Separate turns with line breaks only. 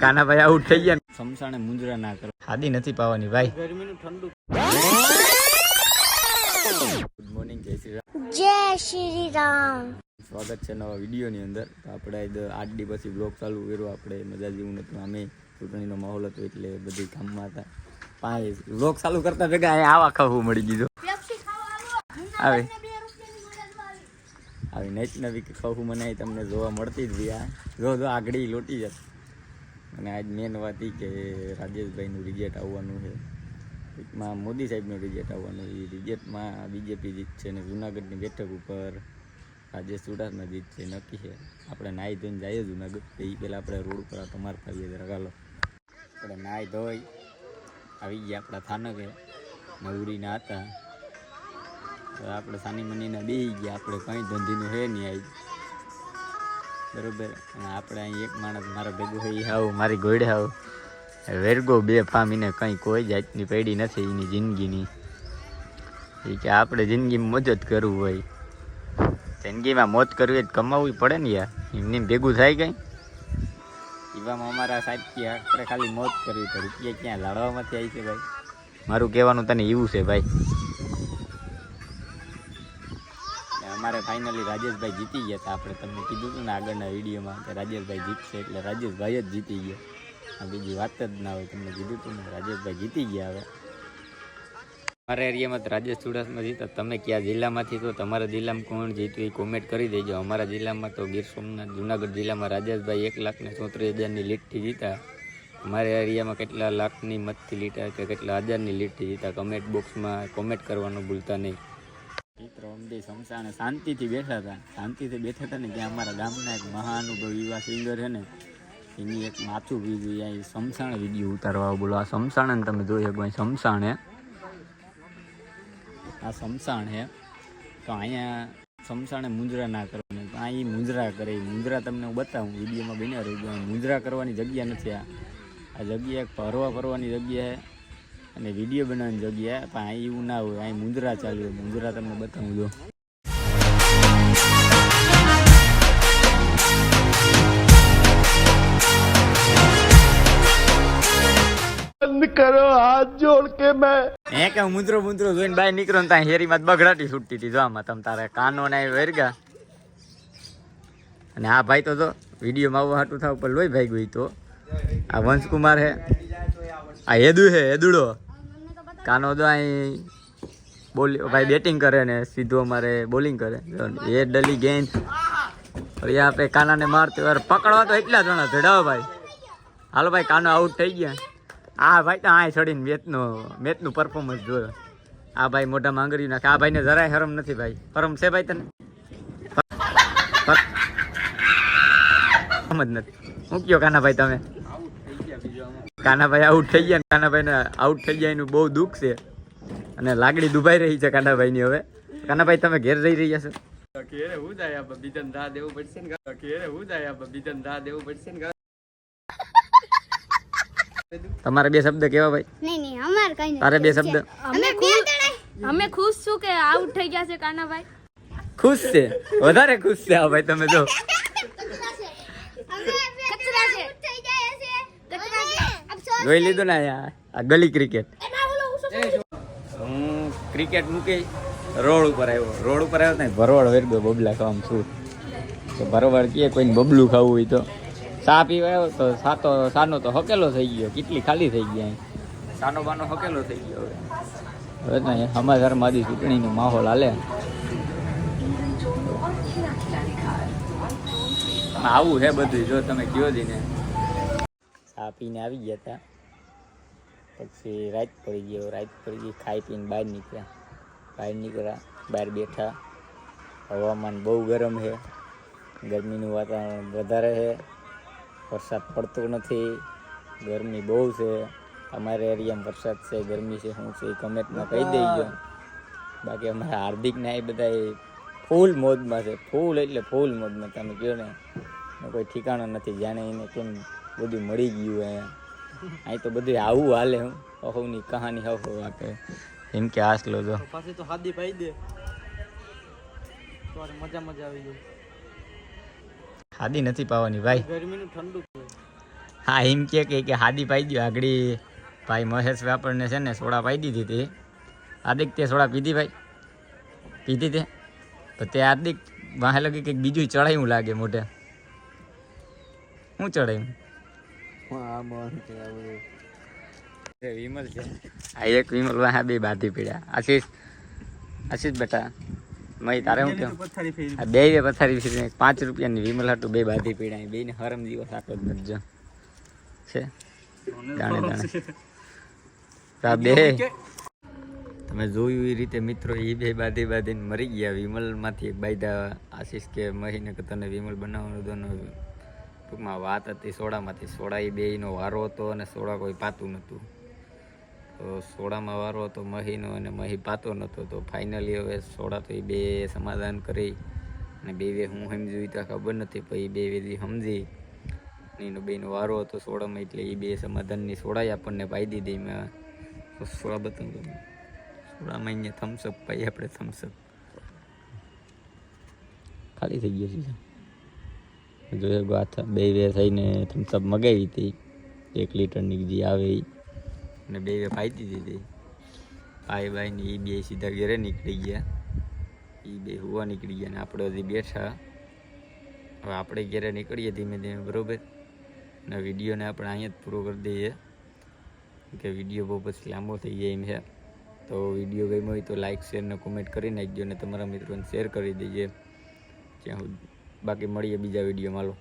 Kanabhai out થઈ ગયા. સમસાણે મુંજરા ના કરો, ખાદી નથી પાવાની ભાઈ. ગરમીનું ઠંડુ. ગુડ મોર્નિંગ, જય શ્રી રામ.
જય શ્રી રામ.
સ્વાગત છે નવા વિડીયોની અંદર. તો આપણે 8 દી પછી બ્લોગ ચાલુ કર્યો. આપણે મજા જેવું નતું, અમે ચૂંટણીનો માહોલ હતો એટલે બધી કામમાં હતા. પાંચ બ્લોગ ચાલુ કરતા ભેગા આવા ખાવું મળી ગયું. આવે આવી નવી નવી ખાવું મને તમને જોવા મળતી જ રહ્યા. જો આગળ લોટી જશે. અને આજ મેન વાત એ કે રાજેશભાઈનું રિઝલ્ટ આવવાનું છે. માં મોદી સાહેબનું રિઝલ્ટ આવવાનું. એ રિઝલ્ટમાં બીજેપી જીતશે અને જુનાગઢની બેઠક ઉપર રાજેશ ચુડાસમા જીતશે નક્કી છે. આપણે નાહી ધોઈને જઈએ જુનાગઢ. એ પહેલાં આપણે રોડ ઉપર આટો મારતા આવીએ જરા. ચાલો આપણે નાહી ધોઈ આવી ગયા આપણા થાનકે. નવરીના હતા તો આપણે સાની મનીના બેસી ગયા. આપણે કંઈ ધંધીનું છે નહીં આવી બરોબર. અને આપણે અહીં એક માણસ મારા ભેગું હોય હાવ મારી ગોળે હાવ વેરગો બે ફામીને કંઈ કોઈ જાતની પડી નથી એની જિંદગીની. એ કે આપણે જિંદગીમાં મોજ જ કરવું હોય. જિંદગીમાં મોજ કરવી જ કમાવવી પડે ને યાર. એમને ભેગું થાય કંઈ એવામાં અમારા સાહેબ કે આપણે ખાલી મોજ કરવી પડે. રૂપિયા ક્યાં લાડવામાંથી આવી છે ભાઈ. મારું કહેવાનું તને એવું છે ભાઈ. અમારે ફાઇનલી રાજેશભાઈ જીતી ગયા હતા. આપણે તમને કીધું હતું ને આગળના વિડીયોમાં કે રાજેશભાઈ જીતશે એટલે રાજેશભાઈ જ જીતી ગયા. આ બીજી વાત જ ના હોય. તમને કીધું હતું ને રાજેશભાઈ જીતી ગયા. હવે અમારા એરિયામાં તો રાજેશ ચુડાસમા જીતા. તમે કયા જિલ્લામાંથી તો તમારા જિલ્લામાં કોણ જીત્યું એ કોમેન્ટ કરી દેજો. અમારા જિલ્લામાં તો ગીર સોમનાથ જુનાગઢ જિલ્લામાં રાજેશભાઈ 1,34,000ની લીટથી જીતા. અમારા એરિયામાં કેટલા લાખની મતથી લીટા કે કેટલા હજારની લીટથી જીતા કમેન્ટ બોક્સમાં કોમેન્ટ કરવાનું ભૂલતા નહીં. મિત્રો અમદી સમસાણે શાંતિથી બેઠા હતા. શાંતિથી બેઠા હતા ને ત્યાં અમારા ગામના એક મહાનુભવ યુવા સિંગર છે ને એની એક માથું બીજું અહીંયા સમસાણે વિડીયો ઉતારવા. બોલો આ સમસાણે ને તમે જોઈ શકો. સમસાણે આ સમસાણ છે તો અહીંયા સમસાણે મુંજરા ના કરવાની. તો અહીં મુંજરા કરે. મુંજરા તમને હું બતાવું વિડીયોમાં બન્યા રહી. મુંજરા કરવાની જગ્યા નથી. આ જગ્યા ફરવાની જગ્યા છે અને વિડીયો બનાવવાની જગ્યા. પણ અહીં એવું ના હોય. અહીં મુંજરા ચાલુ. મુંજરા તમને બતાવું જો.
કરો હાથ જોડ કે મેં
હે કે મુંદરો જોઈને બહાર નીકળો ને ત્યાં હેરીમાં બગડાટી છૂટતી હતી. જો આમાં તમ તારે કાનો ને વેરગા. અને આ ભાઈ તો જો વિડીયોમાં આવવા હાટું થાવ પર લોહી ભાઈ ગઈ. તો આ વંશકુમાર હે. આ હેદુ હે હેદુડો. કાનો તો અહીં ભાઈ બેટિંગ કરે ને સીધું અમારે બોલિંગ કરે. એ ડલી ગેન્ડ આપણે કાનાને મારતો પકડવા તો એટલા જણા ધડાવો ભાઈ. હાલો ભાઈ કાનો આઉટ થઈ ગયા. આ ભાઈ તો આ ચડીને મેચનું પરફોર્મન્સ જોયો. આ ભાઈ મોઢા માંગરી નાખે. આ ભાઈને જરાય શરમ નથી ભાઈ. શરમ છે ભાઈ તને? સમજ નથી. હું કયો કાનાભાઈ તમે? કાનાભાઈ આઉટ થઈ ગયા. કાનાભાઈને આઉટ થઈ ગયા એનું બહુ દુઃખ છે અને લાગણી દુભાઈ રહી છે કાનાભાઈની. હવે કાનાભાઈ તમે ઘેર જઈ રહ્યા છો? ઘેરે હું જાય બીજાને રાહ દેવું પડશે ને. ઘેરે હું જાય બીજાને રાહ દેવું પડશે ને. તમારે બે શબ્દ કેવા ભાઈ?
નહીં અમાર કઈ નહીં.
તારે બે શબ્દ?
અમે ખુશ છું કે આઉટ થઈ ગયા છે કાનાભાઈ.
ખુશ છે, વધારે ખુશ છે. હા ભાઈ તમે જો જોઈ લીધું ને આ ગલી ક્રિકેટ. હું ક્રિકેટ મૂકી રોડ ઉપર આવ્યો. રોડ ઉપર આવ્યો ને ભરવાડ વેરગો બબલા ખાવા છું. તો ભરવાડ કહે કોઈને બબલું ખાવું હોય તો. ચા પીવા આવ્યો તો સાનો તો હકેલો થઈ ગયો. કેટલી ખાલી થઈ ગયા. સાનો બાનો હકેલો થઈ ગયો. હવે ને સમાચાર મારી ચૂંટણીનો માહોલ હાલે. આવું છે બધું. જો તમે કયો દી ને ચા પીને આવી ગયા હતા. પછી રાત પડી ગયો. ખાઈ પીને બહાર નીકળ્યા. બહાર બેઠા. હવામાન બહુ ગરમ છે. ગરમીનું વાતાવરણ વધારે છે. વરસાદ પડતો નથી. ગરમી બહુ છે. અમારા એરિયામાં વરસાદ છે ગરમી છે શું છે એ કમેન્ટમાં કહી દેજો. બાકી અમારા હાર્દિકને એ બધા ફૂલ મોજમાં છે. ફૂલ એટલે ફૂલ મોજમાં. તમે કહો ને કોઈ ઠેકાણો નથી. જાણે એને કેમ બધું મળી ગયું અહીંયા. અહીં તો બધું આવું હાલે. હું અહોની કહાની હો વાકે એમ કે આસ લો જો
પાછી તો હાદી પાઈ દે તો મજા આવી જાય.
ખાદી નથી પાવાની ભાઈ.
ગરમીનું ઠંડુ
હા એમ કે હાદી પાઈ દો આગળ ભાઈ મહેશ વાપરને છે ને સોડા પાઈ દીધી હતી હાર્દિક તે સોડા પીધી ભાઈ પીધી તે તો તે હાર્દિક વાહે લગી કંઈક બીજું ચડાયું લાગે મોઢે શું ચડાયું વિમલ છે આ એક વિમલ વાહે બે બાધી પીડ્યા આશીષ બેટા મય તારે શું કેવું આ બે પથારી ફીરી 5 રૂપિયાની વિમલ હાટું બે બાધી પીડ્યા બે ને હરમ દિવસ આટલો જ નથી છે દાણે બે તમે જોયું એ રીતે મિત્રો એ બે બાંધીને મરી ગયા વિમલમાંથી એક બાયદા આશીષ કે મહીને કે તને વિમલ બનાવવાનું દોનો ટૂંકમાં વાત હતી સોડામાંથી સોડા એ બેયનો વારો હતો અને સોડા કોઈ પાતું નહોતું તો સોડામાં વારો હતો મહીનો અને મહી પાતો નહોતો તો ફાઇનલી હવે સોડા તો એ બે સમાધાન કરી અને બે હું સમજ્યું તો ખબર નથી પછી બે વેદી સમજી એનો બેનો વારો હતો સોડામાં એટલે એ બે સમાધાનની સોડા આપણને પાઈ દીધી મેં સોડા બતાવું સોડામાં અહીંયા થમ્સઅપ પાઈ આપણે થમ્સઅપ ખાલી થઈ ગયો છે જોઈએ ગાથા બે થઈને થમ્સઅપ મગાવી હતી 1 લીટરની જે આવે એ અને બે પાઈ દીધી હતી ભાઈને એ બે સીધા ઘરે નીકળી ગયા એ બે હોવા નીકળી ગયા ને આપણે હજી બેઠા હવે આપણે ઘરે નીકળીએ ધીમે ધીમે બરાબર અને વિડીયોને આપણે અહીંયા જ પૂરો કરી દઈએ કે વિડીયો બહુ પછી લાંબો થઈ જાય એમ છે તો વિડીયો ગમ્યો હોય તો લાઇક શેર ને કોમેન્ટ કરી નાખજો અને તમારા મિત્રોને શેર કરી દેજે ત્યાં બાકી મળીએ બીજા વિડીયોમાં લો